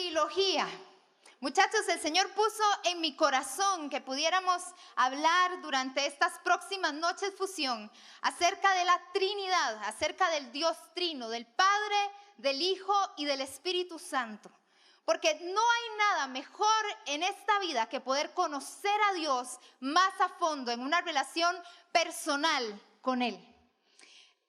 trilogía. Muchachos, el Señor puso en mi corazón que pudiéramos hablar durante estas próximas noches fusión acerca de la Trinidad, acerca del Dios Trino, del Padre, del Hijo y del Espíritu Santo. Porque no hay nada mejor en esta vida que poder conocer a Dios más a fondo en una relación personal con Él.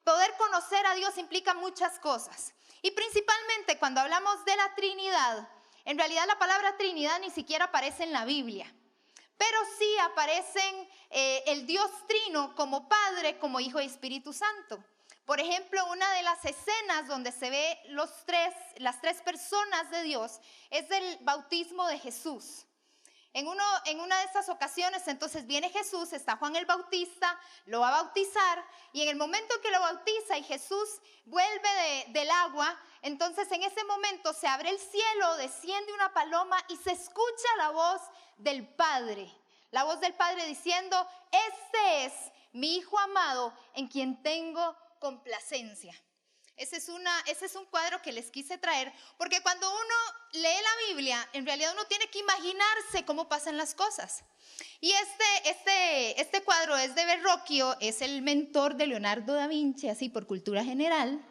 Poder conocer a Dios implica muchas cosas. Y principalmente cuando hablamos de la Trinidad, en realidad la palabra Trinidad ni siquiera aparece en la Biblia, pero sí aparecen el Dios Trino como Padre, como Hijo y Espíritu Santo. Por ejemplo, una de las escenas donde se ve las tres personas de Dios es el bautismo de Jesús. En una de estas ocasiones, entonces viene Jesús, está Juan el Bautista, lo va a bautizar, y en el momento que lo bautiza y Jesús vuelve del agua, entonces en ese momento se abre el cielo, desciende una paloma y se escucha la voz del Padre. La voz del Padre diciendo: este es mi Hijo amado en quien tengo complacencia. Ese es un cuadro que les quise traer, porque cuando uno lee la Biblia, en realidad uno tiene que imaginarse cómo pasan las cosas. Y este cuadro es de Verrocchio, es el mentor de Leonardo da Vinci, así por cultura general.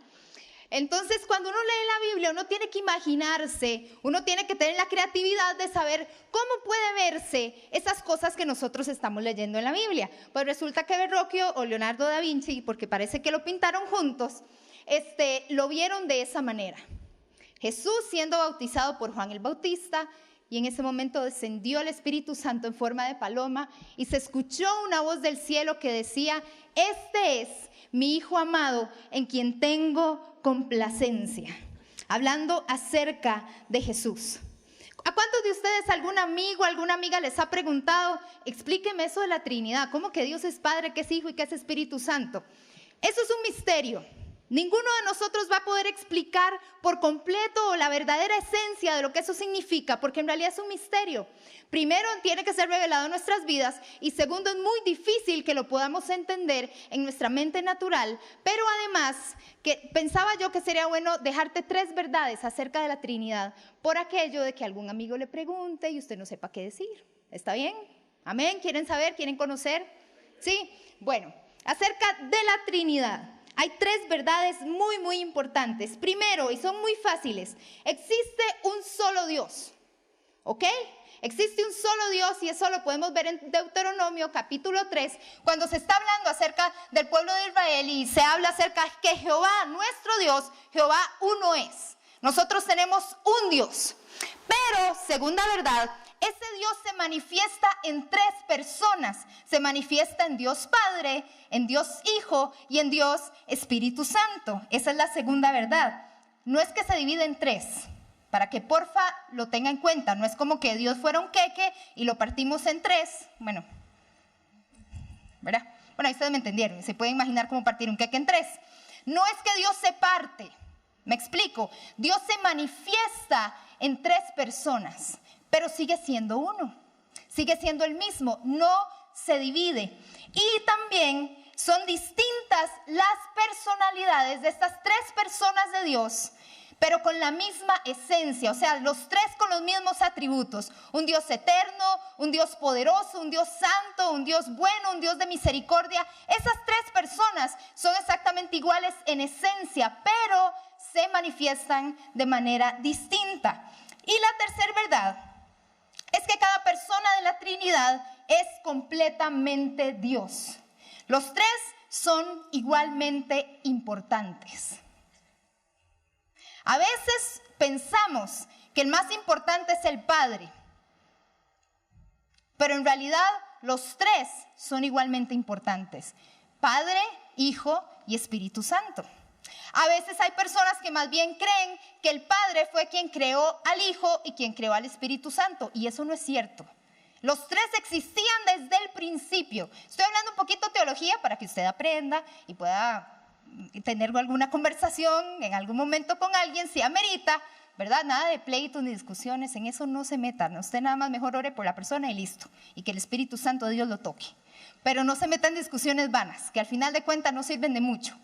Entonces, cuando uno lee la Biblia, uno tiene que imaginarse, uno tiene que tener la creatividad de saber cómo puede verse esas cosas que nosotros estamos leyendo en la Biblia. Pues resulta que Verrocchio o Leonardo da Vinci, porque parece que lo pintaron juntos, lo vieron de esa manera. Jesús siendo bautizado por Juan el Bautista, y en ese momento descendió el Espíritu Santo en forma de paloma y se escuchó una voz del cielo que decía: este es mi Hijo amado en quien tengo complacencia. Hablando acerca de Jesús. ¿A cuántos de ustedes algún amigo, alguna amiga les ha preguntado: explíqueme eso de la Trinidad, cómo que Dios es Padre, que es Hijo y que es Espíritu Santo? Eso es un misterio. Ninguno de nosotros va a poder explicar por completo la verdadera esencia de lo que eso significa, porque en realidad es un misterio. Primero, tiene que ser revelado en nuestras vidas, y segundo, es muy difícil que lo podamos entender en nuestra mente natural, pero además, que pensaba yo que sería bueno dejarte 3 verdades acerca de la Trinidad, por aquello de que algún amigo le pregunte y usted no sepa qué decir. ¿Está bien? ¿Amén? ¿Quieren saber? ¿Quieren conocer? ¿Sí? Bueno, acerca de la Trinidad. Hay 3 verdades muy, muy importantes. Primero, y son muy fáciles, existe un solo Dios, ¿ok? Existe un solo Dios, y eso lo podemos ver en Deuteronomio capítulo 3, cuando se está hablando acerca del pueblo de Israel y se habla acerca de que Jehová, nuestro Dios, Jehová uno es. Nosotros tenemos un Dios, pero segunda verdad, ese Dios se manifiesta en 3 personas. Se manifiesta en Dios Padre, en Dios Hijo y en Dios Espíritu Santo. Esa es la segunda verdad. No es que se divide en 3, para que porfa lo tenga en cuenta. No es como que Dios fuera un queque y lo partimos en 3. Bueno, ¿verdad? Bueno, ahí ustedes me entendieron. Se puede imaginar cómo partir un queque en 3. No es que Dios se parte. Me explico. Dios se manifiesta en 3 personas. Pero sigue siendo uno, sigue siendo el mismo, no se divide. Y también son distintas las personalidades de estas 3 personas de Dios, pero con la misma esencia, o sea, los 3 con los mismos atributos. Un Dios eterno, un Dios poderoso, un Dios santo, un Dios bueno, un Dios de misericordia. Esas 3 personas son exactamente iguales en esencia, pero se manifiestan de manera distinta. Y la tercera verdad es que cada persona de la Trinidad es completamente Dios. Los 3 son igualmente importantes. A veces pensamos que el más importante es el Padre, pero en realidad los 3 son igualmente importantes: Padre, Hijo y Espíritu Santo. A veces hay personas que más bien creen que el Padre fue quien creó al Hijo y quien creó al Espíritu Santo, y eso no es cierto. Los 3 existían desde el principio. Estoy hablando un poquito de teología para que usted aprenda y pueda tener alguna conversación en algún momento con alguien si amerita, ¿verdad? Nada de pleitos ni discusiones, en eso no se metan. Usted nada más mejor ore por la persona y listo, y que el Espíritu Santo de Dios lo toque. Pero no se metan en discusiones vanas, que al final de cuentas no sirven de mucho.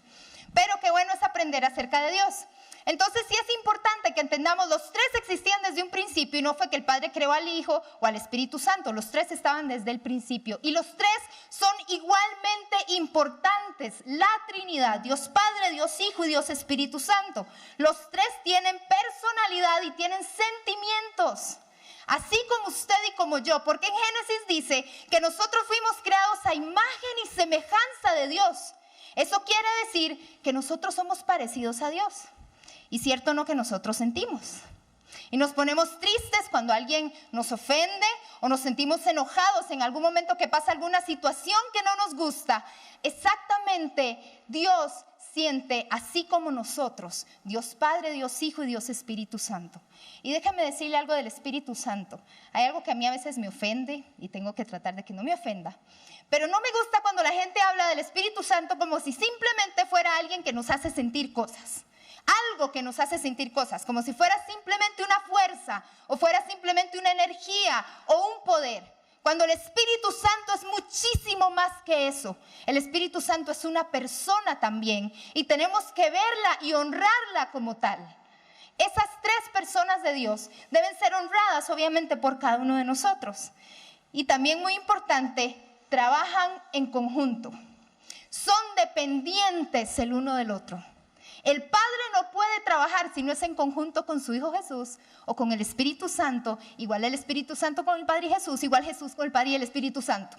Pero qué bueno es aprender acerca de Dios. Entonces sí es importante que entendamos, los 3 existían desde desde un principio y no fue que el Padre creó al Hijo o al Espíritu Santo. Los tres estaban desde el principio y los tres son igualmente importantes. La Trinidad, Dios Padre, Dios Hijo y Dios Espíritu Santo. Los tres tienen personalidad y tienen sentimientos. Así como usted y como yo, porque en Génesis dice que nosotros fuimos creados a imagen y semejanza de Dios. Eso quiere decir que nosotros somos parecidos a Dios. Y cierto no que nosotros sentimos. Y nos ponemos tristes cuando alguien nos ofende o nos sentimos enojados en algún momento que pasa alguna situación que no nos gusta. Exactamente, Dios siente así como nosotros, Dios Padre, Dios Hijo y Dios Espíritu Santo. Y déjame decirle algo del Espíritu Santo. Hay algo que a mí a veces me ofende y tengo que tratar de que no me ofenda. Pero no me gusta cuando la gente habla del Espíritu Santo como si simplemente fuera alguien que nos hace sentir cosas. Algo que nos hace sentir cosas, como si fuera simplemente una fuerza o fuera simplemente una energía o un poder. Cuando el Espíritu Santo es muchísimo más que eso. El Espíritu Santo es una persona también y tenemos que verla y honrarla como tal. Esas tres personas de Dios deben ser honradas obviamente por cada uno de nosotros. Y también muy importante, trabajan en conjunto. Son dependientes el uno del otro. El Padre no puede trabajar si no es en conjunto con su Hijo Jesús o con el Espíritu Santo, igual el Espíritu Santo con el Padre y Jesús, igual Jesús con el Padre y el Espíritu Santo.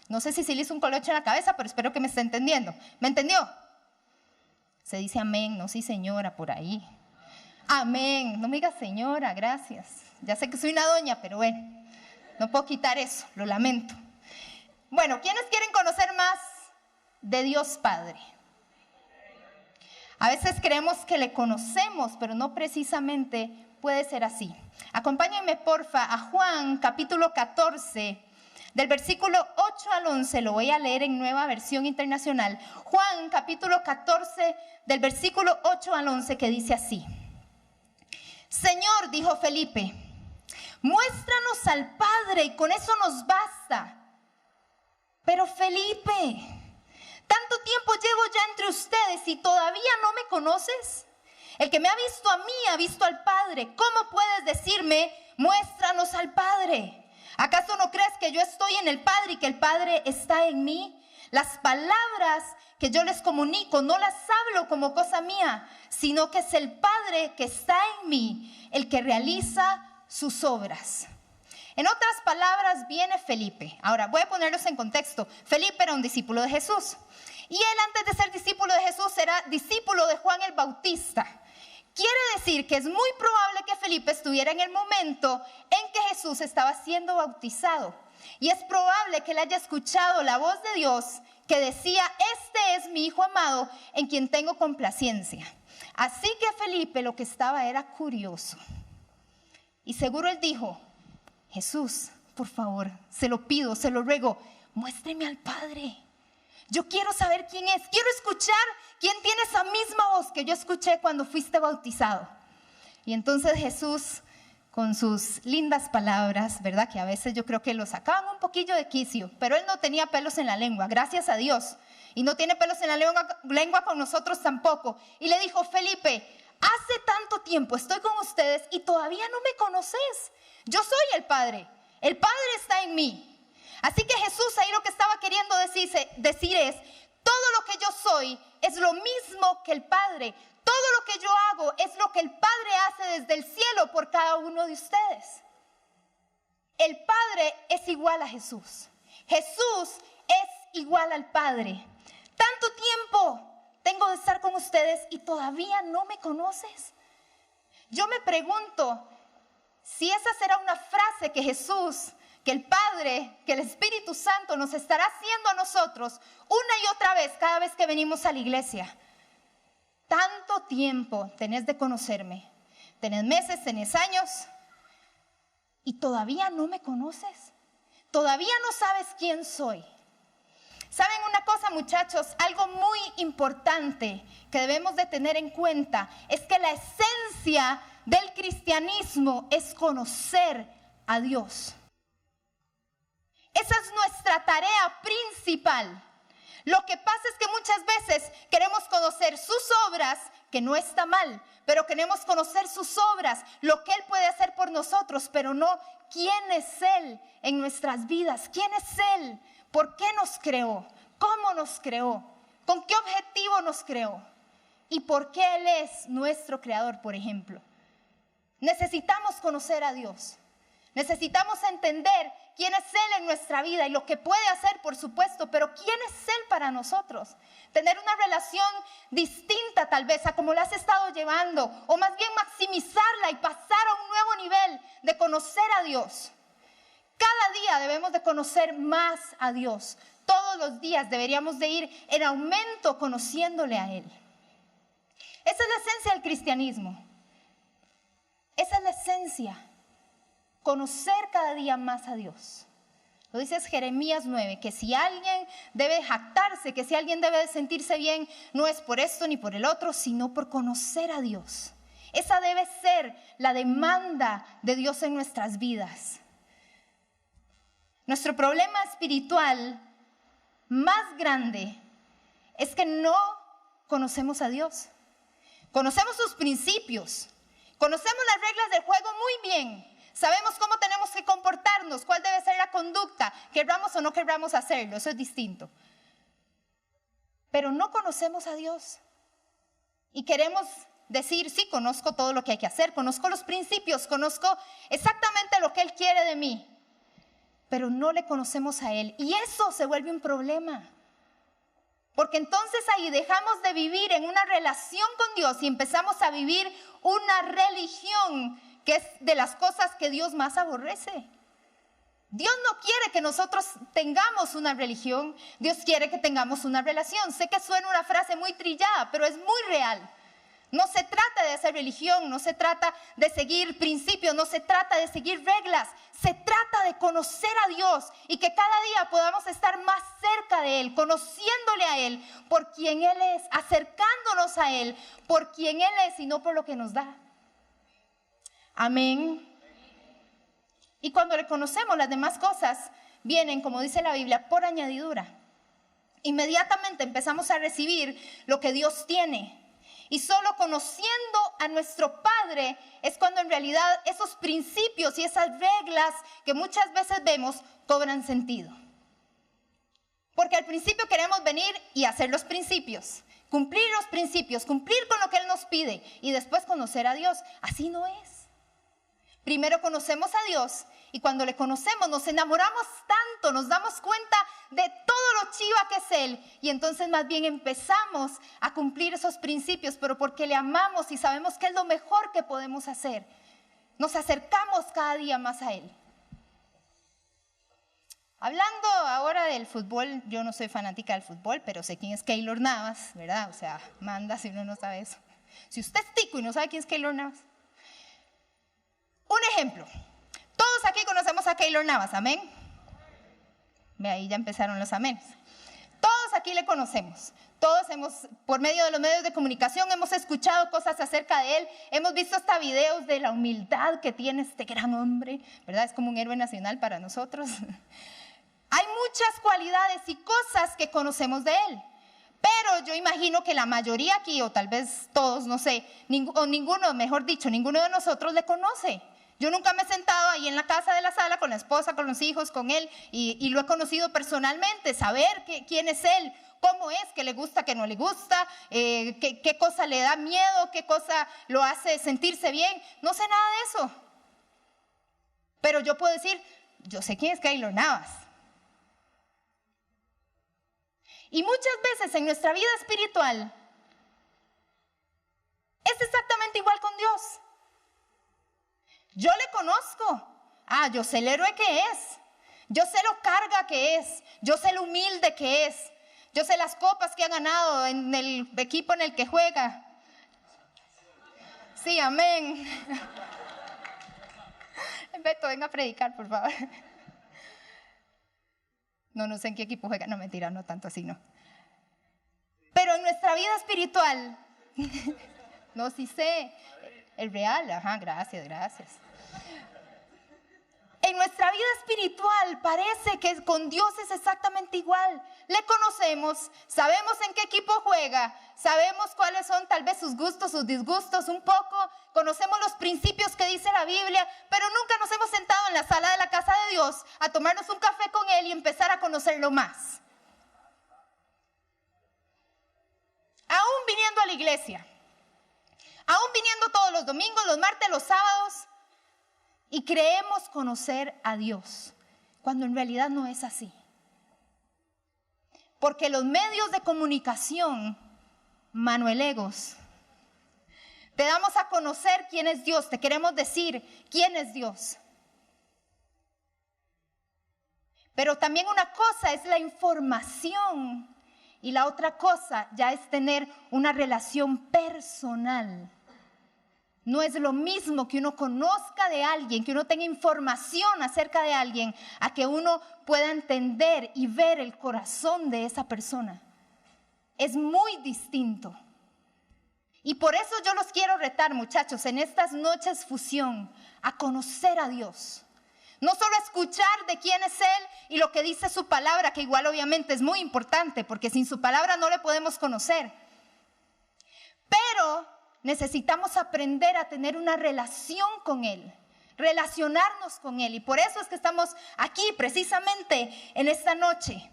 No sé si se le hizo un colocho en la cabeza, pero espero que me esté entendiendo. ¿Me entendió? Se dice amén, no sí señora, por ahí. Amén, no me diga señora, gracias. Ya sé que soy una doña, pero bueno, no puedo quitar eso, lo lamento. Bueno, ¿quiénes quieren conocer más de Dios Padre? A veces creemos que le conocemos, pero no precisamente puede ser así. Acompáñenme porfa a Juan capítulo 14, del versículo 8 al 11, lo voy a leer en Nueva Versión Internacional. Juan capítulo 14, del versículo 8 al 11, que dice así. Señor, dijo Felipe, muéstranos al Padre y con eso nos basta. Pero Felipe, tanto tiempo llevo ya entre ustedes y todavía no me conoces. El que me ha visto a mí ha visto al Padre. ¿Cómo puedes decirme, muéstranos al Padre? ¿Acaso no crees que yo estoy en el Padre y que el Padre está en mí? Las palabras que yo les comunico no las hablo como cosa mía, sino que es el Padre que está en mí, el que realiza sus obras. En otras palabras, viene Felipe. Ahora, voy a ponerlos en contexto. Felipe era un discípulo de Jesús. Y él, antes de ser discípulo de Jesús, era discípulo de Juan el Bautista. Quiere decir que es muy probable que Felipe estuviera en el momento en que Jesús estaba siendo bautizado. Y es probable que él haya escuchado la voz de Dios que decía, este es mi Hijo amado en quien tengo complacencia. Así que Felipe lo que estaba era curioso. Y seguro él dijo, Jesús, por favor, se lo pido, se lo ruego, muéstreme al Padre. Yo quiero saber quién es, quiero escuchar quién tiene esa misma voz que yo escuché cuando fuiste bautizado. Y entonces Jesús, con sus lindas palabras, ¿verdad? Que a veces yo creo que lo sacaban un poquillo de quicio, pero él no tenía pelos en la lengua, gracias a Dios. Y no tiene pelos en la lengua con nosotros tampoco. Y le dijo, Felipe, hace tanto tiempo estoy con ustedes y todavía no me conoces. Yo soy el Padre está en mí. Así que Jesús ahí lo que estaba queriendo decir es, todo lo que yo soy es lo mismo que el Padre. Todo lo que yo hago es lo que el Padre hace desde el cielo por cada uno de ustedes. El Padre es igual a Jesús. Jesús es igual al Padre. Tanto tiempo tengo de estar con ustedes y todavía no me conoces. Yo me pregunto si esa será una frase que Jesús, que el Padre, que el Espíritu Santo nos estará haciendo a nosotros una y otra vez cada vez que venimos a la iglesia. Tanto tiempo tenés de conocerme, tenés meses, tenés años y todavía no me conoces, todavía no sabes quién soy. ¿Saben una cosa, muchachos? Algo muy importante que debemos de tener en cuenta es que la esencia del cristianismo es conocer a Dios. Esa es nuestra tarea principal. Lo que pasa es que muchas veces queremos conocer sus obras, que no está mal, pero queremos conocer sus obras, lo que Él puede hacer por nosotros, pero no quién es Él en nuestras vidas, quién es Él, por qué nos creó, cómo nos creó, con qué objetivo nos creó y por qué Él es nuestro creador, por ejemplo. Necesitamos conocer a Dios, necesitamos entender quién es Él en nuestra vida y lo que puede hacer, por supuesto, pero quién es Él para nosotros. Tener una relación distinta tal vez a como la has estado llevando, o más bien maximizarla y pasar a un nuevo nivel de conocer a Dios. Cada día debemos de conocer más a Dios. Todos los días deberíamos de ir en aumento conociéndole a Él. Esa es la esencia del cristianismo. Esa es la esencia. Conocer cada día más a Dios. Lo dice Jeremías 9, que si alguien debe jactarse, que si alguien debe sentirse bien, no es por esto ni por el otro, sino por conocer a Dios. Esa debe ser la demanda de Dios en nuestras vidas. Nuestro problema espiritual más grande es que no conocemos a Dios. Conocemos sus principios, conocemos las reglas del juego muy bien. Sabemos cómo tenemos que comportarnos, cuál debe ser la conducta, querramos o no querramos hacerlo, eso es distinto. Pero no conocemos a Dios y queremos decir, sí, conozco todo lo que hay que hacer, conozco los principios, conozco exactamente lo que Él quiere de mí, pero no le conocemos a Él y eso se vuelve un problema. Porque entonces ahí dejamos de vivir en una relación con Dios y empezamos a vivir una religión que es de las cosas que Dios más aborrece. Dios no quiere que nosotros tengamos una religión, Dios quiere que tengamos una relación. Sé que suena una frase muy trillada, pero es muy real. No se trata de hacer religión, no se trata de seguir principios, no se trata de seguir reglas. Se trata de conocer a Dios y que cada día podamos estar más cerca de Él, conociéndole a Él por quien Él es, acercándonos a Él por quien Él es y no por lo que nos da. Amén. Y cuando le conocemos, las demás cosas vienen, como dice la Biblia, por añadidura. Inmediatamente empezamos a recibir lo que Dios tiene. Y solo conociendo a nuestro Padre es cuando en realidad esos principios y esas reglas que muchas veces vemos cobran sentido. Porque al principio queremos venir y hacer los principios, cumplir los principios, cumplir con lo que Él nos pide y después conocer a Dios. Así no es. Primero conocemos a Dios y cuando le conocemos nos enamoramos tanto, nos damos cuenta de todo lo chiva que es Él y entonces más bien empezamos a cumplir esos principios, pero porque le amamos y sabemos que es lo mejor que podemos hacer. Nos acercamos cada día más a Él. Hablando ahora del fútbol, yo no soy fanática del fútbol, pero sé quién es Keylor Navas, ¿verdad? O sea, manda si uno no sabe eso. Si usted es tico y no sabe quién es Keylor Navas. Un ejemplo, todos aquí conocemos a Keylor Navas, ¿amén? Ve, ahí ya empezaron los amenes. Todos aquí le conocemos, todos por medio de los medios de comunicación hemos escuchado cosas acerca de él, hemos visto hasta videos de la humildad que tiene este gran hombre, ¿verdad? Es como un héroe nacional para nosotros. Hay muchas cualidades y cosas que conocemos de él. Pero yo imagino que la mayoría aquí, o tal vez todos, no sé, ninguno, mejor dicho, ninguno de nosotros le conoce. Yo nunca me he sentado ahí en la casa de la sala con la esposa, con los hijos, con él, y lo he conocido personalmente, saber quién es él, cómo es, qué le gusta, qué no le gusta, qué cosa le da miedo, qué cosa lo hace sentirse bien. No sé nada de eso. Pero yo puedo decir, yo sé quién es Keylor Navas. Y muchas veces en nuestra vida espiritual es exactamente igual con Dios. Yo le conozco. Yo sé el héroe que es. Yo sé lo carga que es. Yo sé lo humilde que es. Yo sé las copas que ha ganado en el equipo en el que juega. Sí, amén. Beto, venga a predicar, por favor. No sé en qué equipo juega. No, mentira, no tanto así, no. Pero en nuestra vida espiritual, no, sí sé, el real, gracias. En nuestra vida espiritual parece que con Dios es exactamente igual. Le conocemos, sabemos en qué equipo juega, sabemos cuáles son tal vez sus gustos, sus disgustos un poco, conocemos los principios que dice la Biblia, pero nunca nos hemos sentado en la sala de la casa de Dios a tomarnos un café con Él y empezar a conocerlo más. Aún viniendo a la iglesia, aún viniendo todos los domingos, los martes, los sábados, y creemos conocer a Dios, cuando en realidad no es así. Porque los medios de comunicación, manuelegos, te damos a conocer quién es Dios, te queremos decir quién es Dios. Pero también una cosa es la información y la otra cosa ya es tener una relación personal. No es lo mismo que uno conozca de alguien, que uno tenga información acerca de alguien, a que uno pueda entender y ver el corazón de esa persona. Es muy distinto. Y por eso yo los quiero retar, muchachos, en estas noches fusión, a conocer a Dios. No solo escuchar de quién es Él y lo que dice su palabra, que igual obviamente es muy importante, porque sin su palabra no le podemos conocer. Pero necesitamos aprender a tener una relación con Él, relacionarnos con Él. Y por eso es que estamos aquí precisamente en esta noche.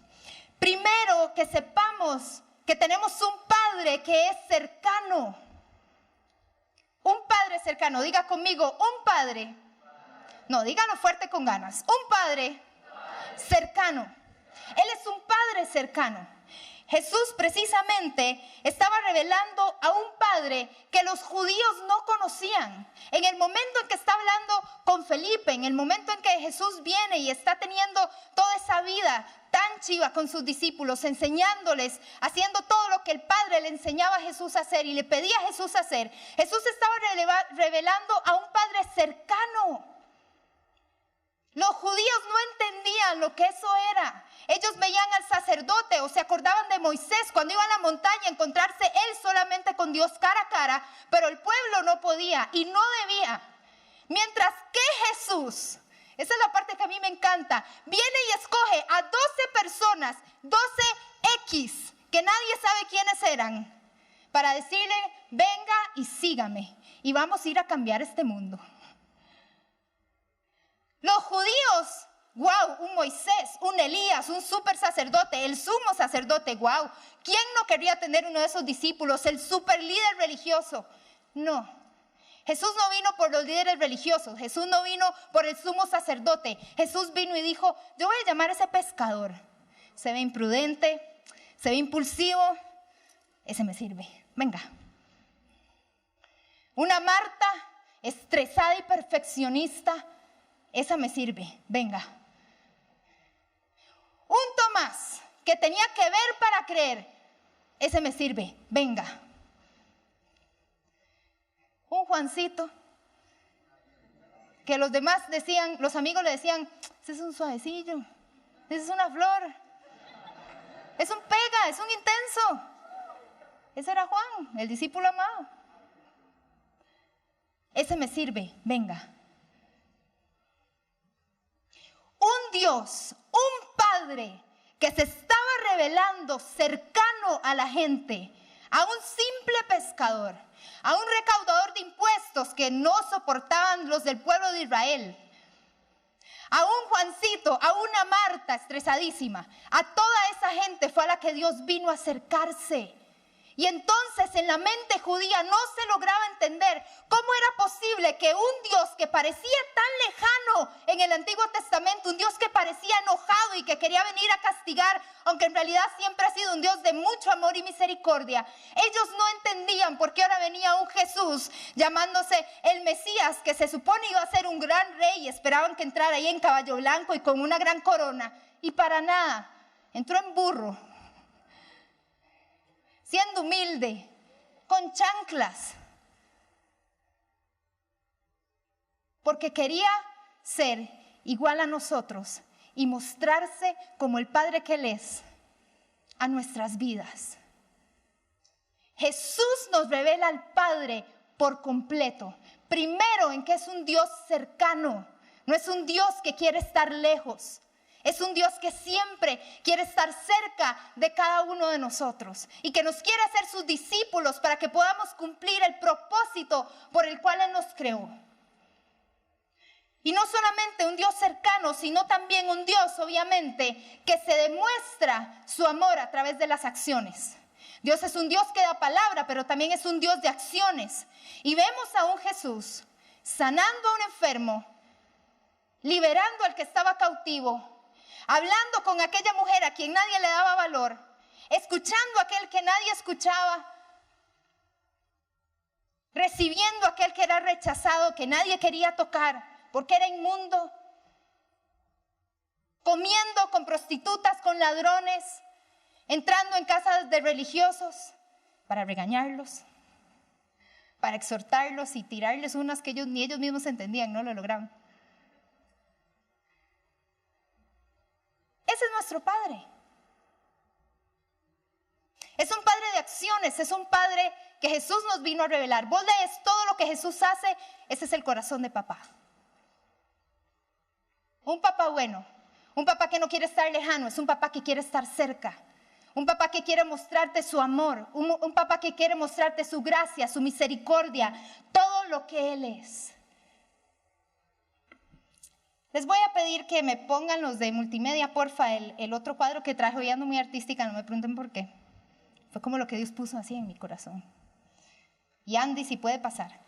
Primero, que sepamos que tenemos un Padre que es cercano. Un Padre cercano. Diga conmigo, un Padre. No, dígalo fuerte con ganas. Un Padre cercano. Él es un Padre cercano. Jesús precisamente estaba revelando a un Padre que los judíos no conocían. En el momento en que está hablando con Felipe, en el momento en que Jesús viene y está teniendo toda esa vida tan chiva con sus discípulos, enseñándoles, haciendo todo lo que el Padre le enseñaba a Jesús a hacer y le pedía a Jesús hacer. Jesús estaba revelando a un Padre cercano. Los judíos no entendían lo que eso era. Ellos veían al sacerdote o se acordaban de Moisés cuando iba a la montaña a encontrarse él solamente con Dios cara a cara, pero el pueblo no podía y no debía. Mientras que Jesús, esa es la parte que a mí me encanta, viene y escoge a 12 personas, 12X, que nadie sabe quiénes eran, para decirle, venga y sígame y vamos a ir a cambiar este mundo. Los judíos, wow, un Moisés, un Elías, un super sacerdote, el sumo sacerdote, wow. ¿Quién no quería tener uno de esos discípulos, el super líder religioso? No, Jesús no vino por los líderes religiosos, Jesús no vino por el sumo sacerdote. Jesús vino y dijo, yo voy a llamar a ese pescador. Se ve imprudente, se ve impulsivo, ese me sirve, venga. Una Marta, estresada y perfeccionista, esa me sirve, venga. Un Tomás que tenía que ver para creer, ese me sirve, venga. Un Juancito que los demás decían, los amigos le decían, ese es un suavecillo, ese es una flor, es un pega, es un intenso. Ese era Juan, el discípulo amado. Ese me sirve, venga. Un Dios, un Padre que se estaba revelando cercano a la gente, a un simple pescador, a un recaudador de impuestos que no soportaban los del pueblo de Israel, a un Juancito, a una Marta estresadísima, a toda esa gente fue a la que Dios vino a acercarse. Y entonces en la mente judía no se lograba entender cómo era posible que un Dios que parecía tan lejano en el Antiguo Testamento, un Dios que parecía enojado y que quería venir a castigar, aunque en realidad siempre ha sido un Dios de mucho amor y misericordia, ellos no entendían por qué ahora venía un Jesús llamándose el Mesías, que se supone iba a ser un gran rey, y esperaban que entrara ahí en caballo blanco y con una gran corona, y para nada, entró en burro, siendo humilde, con chanclas, porque quería ser igual a nosotros y mostrarse como el Padre que Él es a nuestras vidas. Jesús nos revela al Padre por completo. Primero, en que es un Dios cercano, No es un Dios que quiere estar lejos. Es un Dios que siempre quiere estar cerca de cada uno de nosotros y que nos quiere hacer sus discípulos para que podamos cumplir el propósito por el cual Él nos creó. Y no solamente un Dios cercano, sino también un Dios, obviamente, que se demuestra su amor a través de las acciones. Dios es un Dios que da palabra, pero también es un Dios de acciones. Y vemos a un Jesús sanando a un enfermo, liberando al que estaba cautivo, hablando con aquella mujer a quien nadie le daba valor, escuchando a aquel que nadie escuchaba, recibiendo a aquel que era rechazado, que nadie quería tocar porque era inmundo, comiendo con prostitutas, con ladrones, entrando en casas de religiosos para regañarlos, para exhortarlos y tirarles unas que ellos ni ellos mismos entendían, no lo lograban. Ese es nuestro Padre. Es un Padre de acciones, es un Padre que Jesús nos vino a revelar. Vos lees todo lo que Jesús hace, ese es el corazón de papá. Un papá bueno, un papá que no quiere estar lejano, es un papá que quiere estar cerca. Un papá que quiere mostrarte su amor, un papá que quiere mostrarte su gracia, su misericordia, todo lo que Él es. Les voy a pedir que me pongan los de multimedia, porfa, el otro cuadro que traje. Hoy ando muy artística, no me pregunten por qué. Fue como lo que Dios puso así en mi corazón. Y Andy, si puede pasar.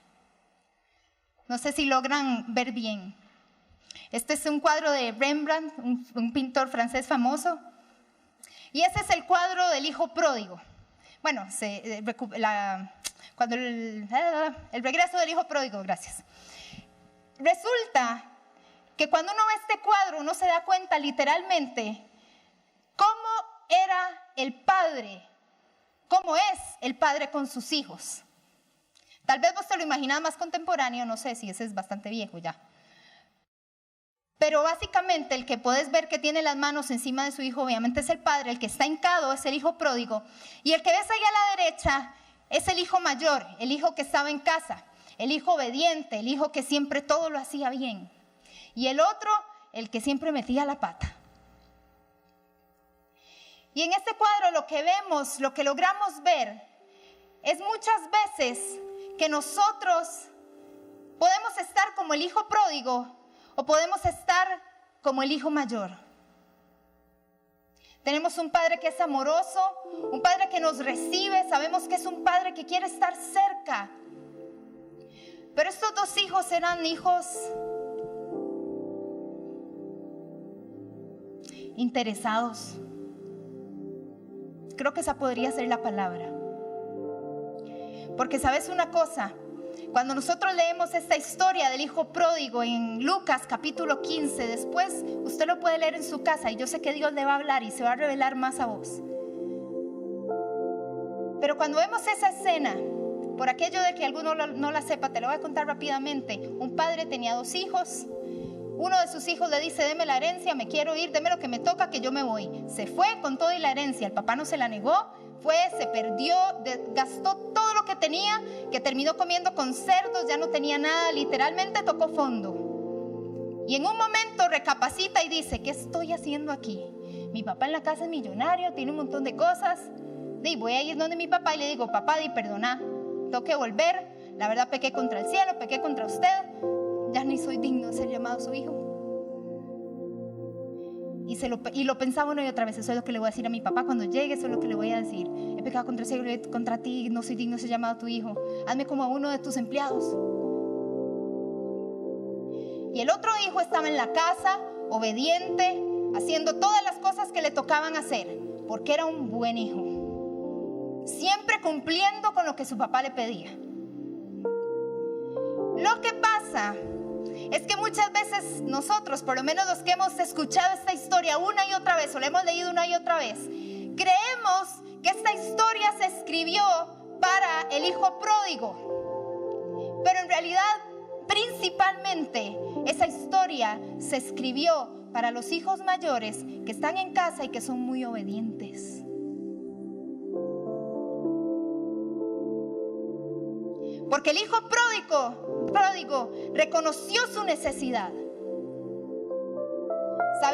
No sé si logran ver bien. Este es un cuadro de Rembrandt, un pintor francés famoso. Y ese es el cuadro del hijo pródigo. Bueno, cuando el regreso del hijo pródigo, gracias. Resulta que cuando uno ve este cuadro, uno se da cuenta literalmente cómo era el padre, cómo es el padre con sus hijos. Tal vez vos te lo imaginás más contemporáneo, no sé si ese es bastante viejo ya. Pero básicamente el que puedes ver que tiene las manos encima de su hijo, obviamente es el padre, el que está hincado es el hijo pródigo, y el que ves ahí a la derecha es el hijo mayor, el hijo que estaba en casa, el hijo obediente, el hijo que siempre todo lo hacía bien, y el otro, el que siempre metía la pata. Y en este cuadro lo que vemos, lo que logramos ver, es muchas veces que nosotros podemos estar como el hijo pródigo, o podemos estar como el hijo mayor. Tenemos un padre que es amoroso, un padre que nos recibe, sabemos que es un padre que quiere estar cerca. Pero estos dos hijos eran hijos interesados. Creo que esa podría ser la palabra. Porque sabes una cosa, cuando nosotros leemos esta historia del hijo pródigo en Lucas capítulo 15, después usted lo puede leer en su casa y yo sé que Dios le va a hablar y se va a revelar más a vos. Pero cuando vemos esa escena, por aquello de que alguno no la sepa, te lo voy a contar rápidamente. Un padre tenía dos hijos. Uno de sus hijos le dice: deme la herencia, me quiero ir, deme lo que me toca, que yo me voy. Se fue con todo y la herencia. El papá no se la negó. Fue, se perdió, gastó todo lo que tenía, que terminó comiendo con cerdos, ya no tenía nada, literalmente tocó fondo. Y en un momento recapacita y dice: ¿qué estoy haciendo aquí? Mi papá en la casa es millonario, tiene un montón de cosas. Y voy a ir donde mi papá y le digo: papá, perdona, tengo que volver, la verdad pequé contra el cielo, pequé contra usted, ya ni soy digno de ser llamado su hijo. Y lo pensaba una y otra vez: eso es lo que le voy a decir a mi papá cuando llegue, eso es lo que le voy a decir. He pecado contra el cielo y contra ti, no soy digno de ser llamado tu hijo. Hazme como a uno de tus empleados. Y el otro hijo estaba en la casa, obediente, haciendo todas las cosas que le tocaban hacer, porque era un buen hijo, siempre cumpliendo con lo que su papá le pedía. Lo que pasa es que muchas veces nosotros, por lo menos los que hemos escuchado esta historia una y otra vez o la hemos leído una y otra vez, creemos que esta historia se escribió para el hijo pródigo. Pero en realidad, principalmente, esa historia se escribió para los hijos mayores que están en casa y que son muy obedientes. Porque el hijo pródigo reconoció su necesidad.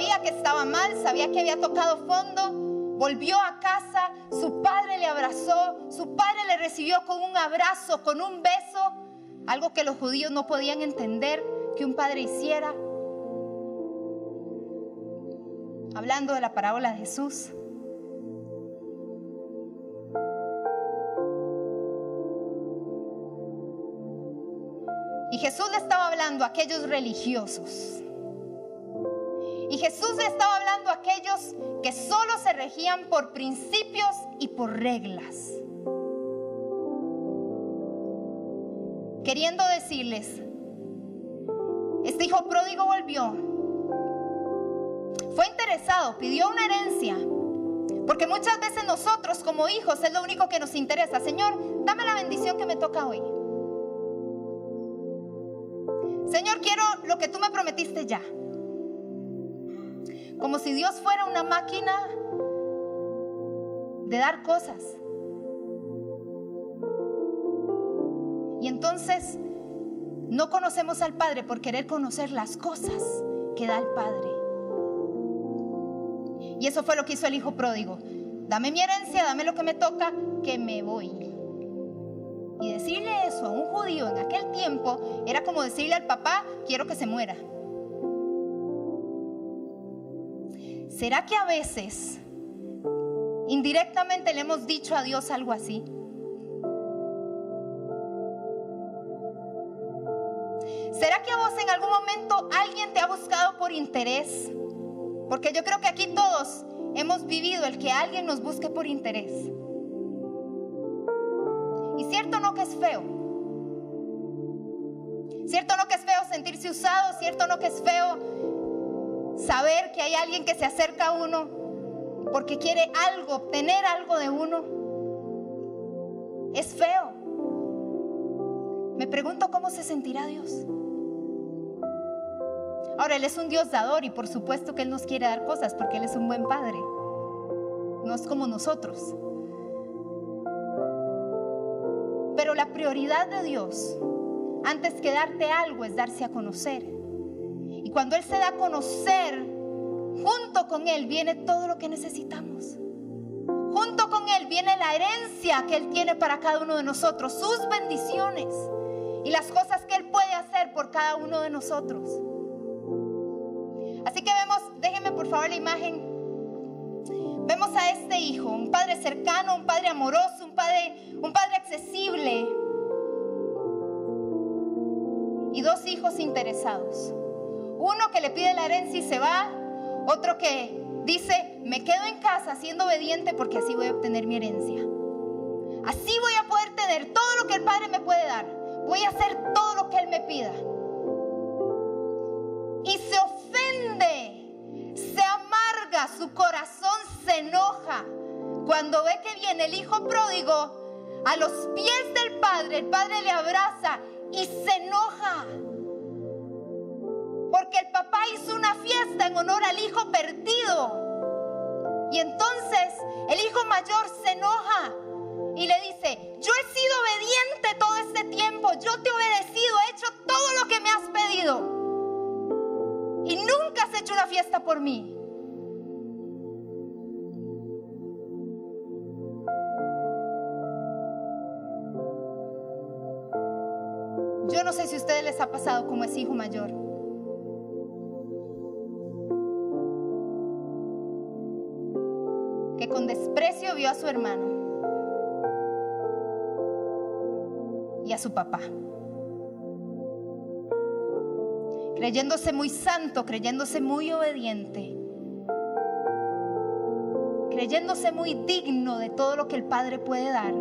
sabía que estaba mal, sabía que había tocado fondo, volvió a casa, su padre le abrazó, su padre le recibió con un abrazo, con un beso, algo que los judíos no podían entender que un padre hiciera. Hablando de la parábola de Jesús. Y Jesús le estaba hablando a aquellos religiosos. Y Jesús le estaba hablando a aquellos que solo se regían por principios y por reglas. Queriendo decirles, este hijo pródigo volvió. Fue interesado, pidió una herencia. Porque muchas veces nosotros como hijos es lo único que nos interesa. Señor, dame la bendición que me toca hoy. Señor, quiero lo que tú me prometiste ya. Como si Dios fuera una máquina de dar cosas. Y entonces no conocemos al Padre por querer conocer las cosas que da el Padre. Y eso fue lo que hizo el hijo pródigo. Dame mi herencia, dame lo que me toca, que me voy. Y decirle eso a un judío en aquel tiempo era como decirle al papá, quiero que se muera. ¿Será que a veces indirectamente le hemos dicho a Dios algo así? ¿Será que a vos en algún momento alguien te ha buscado por interés? Porque yo creo que aquí todos hemos vivido el que alguien nos busque por interés. Y cierto no que es feo. Cierto no que es feo sentirse usado. Cierto no que es feo saber que hay alguien que se acerca a uno porque quiere algo, obtener algo de uno. Es feo. Me pregunto cómo se sentirá Dios. Ahora, Él es un Dios dador y por supuesto que Él nos quiere dar cosas porque Él es un buen Padre. No es como nosotros. Pero la prioridad de Dios, antes que darte algo, es darse a conocer. Y cuando Él se da a conocer, junto con Él viene todo lo que necesitamos. Junto con Él viene la herencia que Él tiene para cada uno de nosotros, sus bendiciones y las cosas que Él puede hacer por cada uno de nosotros. Así que vemos, déjenme por favor la imagen. Vemos a este hijo, un padre cercano, un padre amoroso, un padre accesible. Y dos hijos interesados. Uno que le pide la herencia y se va. Otro que dice, me quedo en casa siendo obediente porque así voy a obtener mi herencia. Así voy a poder tener todo lo que el Padre me puede dar. Voy a hacer todo lo que Él me pida. Y se ofende, se amarga, su corazón se enoja cuando ve que viene el hijo pródigo a los pies del Padre. El Padre le abraza y se enoja porque el papá hizo una fiesta en honor al hijo perdido. Y entonces el hijo mayor se enoja y le dice, yo he sido obediente todo este tiempo, yo te he obedecido, he hecho todo lo que me has pedido y nunca has hecho una fiesta por mí. Yo no sé si a ustedes les ha pasado como ese hijo mayor. Que con desprecio vio a su hermano y a su papá. Creyéndose muy santo, creyéndose muy obediente. Creyéndose muy digno de todo lo que el Padre puede dar.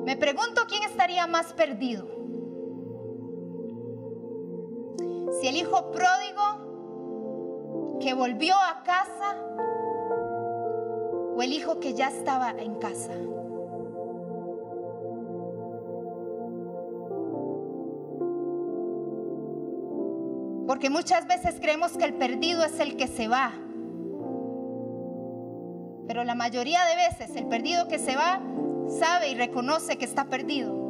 Me pregunto quién estaría más perdido. Si el hijo pródigo que volvió a casa o el hijo que ya estaba en casa. Porque muchas veces creemos que el perdido es el que se va. Pero la mayoría de veces el perdido que se va sabe y reconoce que está perdido.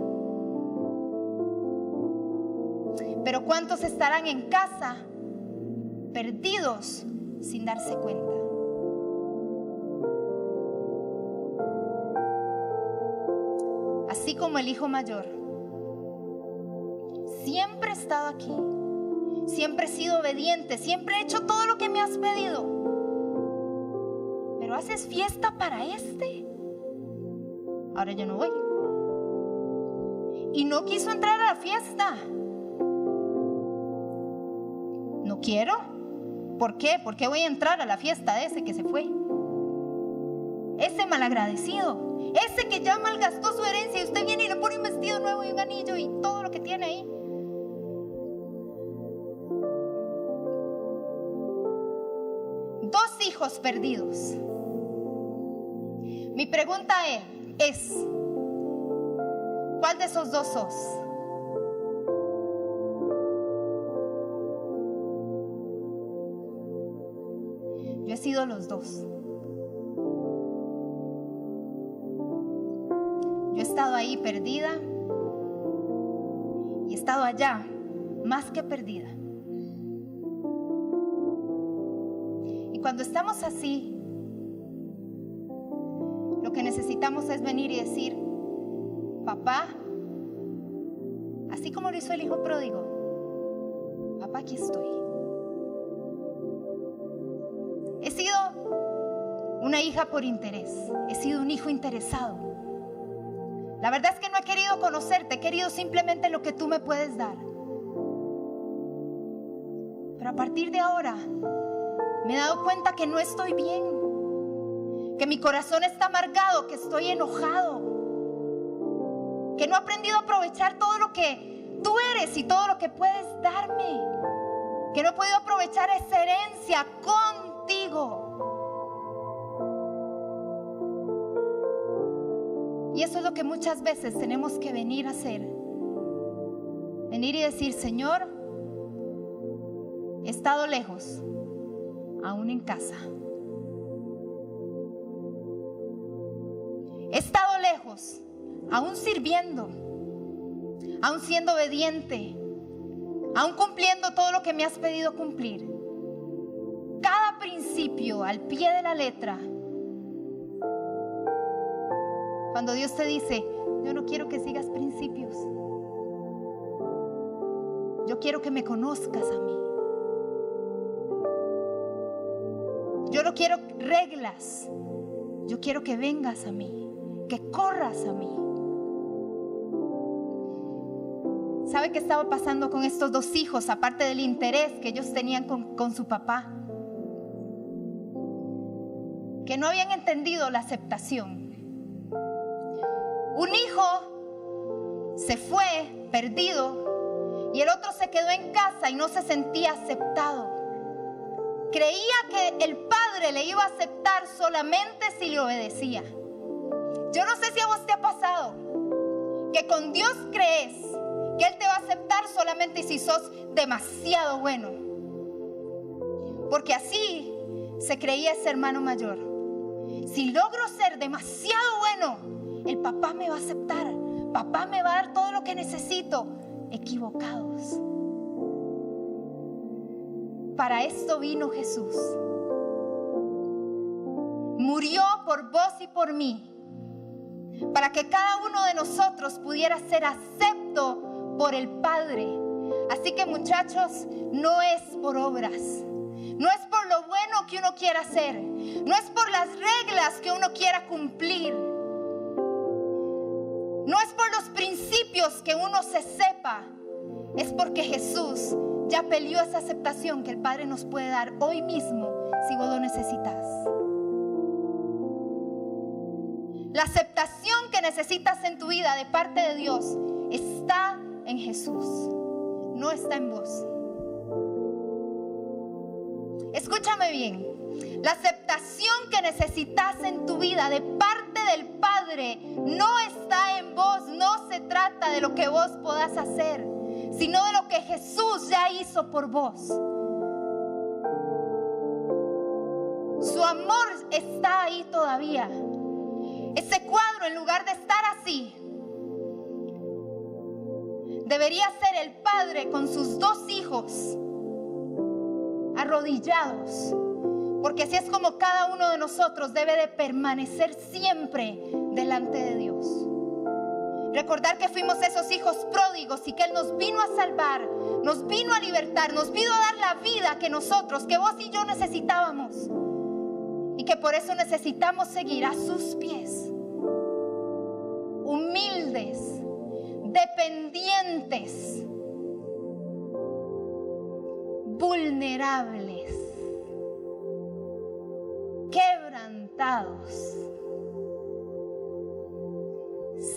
Pero ¿cuántos estarán en casa perdidos sin darse cuenta? Así como el hijo mayor, siempre he estado aquí, siempre he sido obediente, siempre he hecho todo lo que me has pedido. Pero haces fiesta para este. Ahora yo no voy. Y no quiso entrar a la fiesta. No quiero. ¿Por qué? ¿Por qué voy a entrar a la fiesta de ese que se fue? Ese malagradecido, ese que ya malgastó su herencia y usted viene y le pone un vestido nuevo y un anillo y todo lo que tiene ahí. Dos hijos perdidos. Mi pregunta a él es: ¿cuál de esos dos sos? Yo he sido los dos. Yo he estado ahí perdida y he estado allá más que perdida. Y cuando estamos así, lo que necesitamos es venir y decir: papá, así como lo hizo el hijo pródigo, papá, aquí estoy. He sido una hija por interés, he sido un hijo interesado. La verdad es que no he querido conocerte, he querido simplemente lo que tú me puedes dar. Pero a partir de ahora me he dado cuenta que no estoy bien, que mi corazón está amargado, que estoy enojado, que no he aprendido a aprovechar todo lo que tú eres y todo lo que puedes darme, que no he podido aprovechar esa herencia contigo. Y eso es lo que muchas veces tenemos que venir a hacer. Venir y decir: Señor, he estado lejos, aún en casa. He estado lejos, aún sirviendo, aún siendo obediente, aún cumpliendo todo lo que me has pedido cumplir. Cada principio al pie de la letra. Cuando Dios te dice: yo no quiero que sigas principios, yo quiero que me conozcas a mí. Yo no quiero reglas, yo quiero que vengas a mí, que corras a mí. ¿Sabe qué estaba pasando con estos dos hijos, aparte del interés que ellos tenían con su papá? Que no habían entendido la aceptación. Un hijo se fue perdido y el otro se quedó en casa y no se sentía aceptado. Creía que el padre le iba a aceptar solamente si le obedecía. Yo no sé si a vos te ha pasado que con Dios crees que Él te va a aceptar solamente si sos demasiado bueno. Porque así se creía ese hermano mayor. Si logro ser demasiado bueno, el papá me va a aceptar, papá me va a dar todo lo que necesito. Equivocados. Para esto vino Jesús. Murió por vos y por mí, para que cada uno de nosotros pudiera ser acepto por el Padre. Así que, muchachos, no es por obras, no es por lo bueno que uno quiera hacer, no es por las reglas que uno quiera cumplir, no es por los principios que uno se sepa, es porque Jesús ya peleó esa aceptación que el Padre nos puede dar hoy mismo si vos lo necesitas. La aceptación que necesitas en tu vida de parte de Dios está en Jesús, no está en vos. Escúchame bien. La aceptación que necesitas en tu vida de parte del Padre no está en vos, no se trata de lo que vos podás hacer, sino de lo que Jesús ya hizo por vos. Su amor está ahí todavía. Ese cuadro, en lugar de estar así, debería ser el padre con sus 2 hijos arrodillados, porque así es como cada uno de nosotros debe de permanecer siempre delante de Dios. Recordar que fuimos esos hijos pródigos y que Él nos vino a salvar, nos vino a libertar, nos vino a dar la vida que nosotros, que vos y yo necesitábamos, y que por eso necesitamos seguir a sus pies, humildes, dependientes, vulnerables, quebrantados,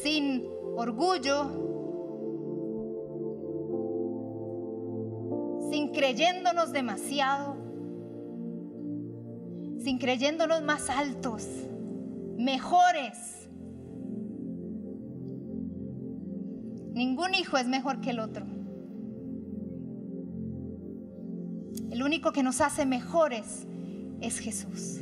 sin orgullo, sin creyéndonos demasiado, sin creyéndonos más altos, mejores. Ningún hijo es mejor que el otro. El único que nos hace mejores es Jesús.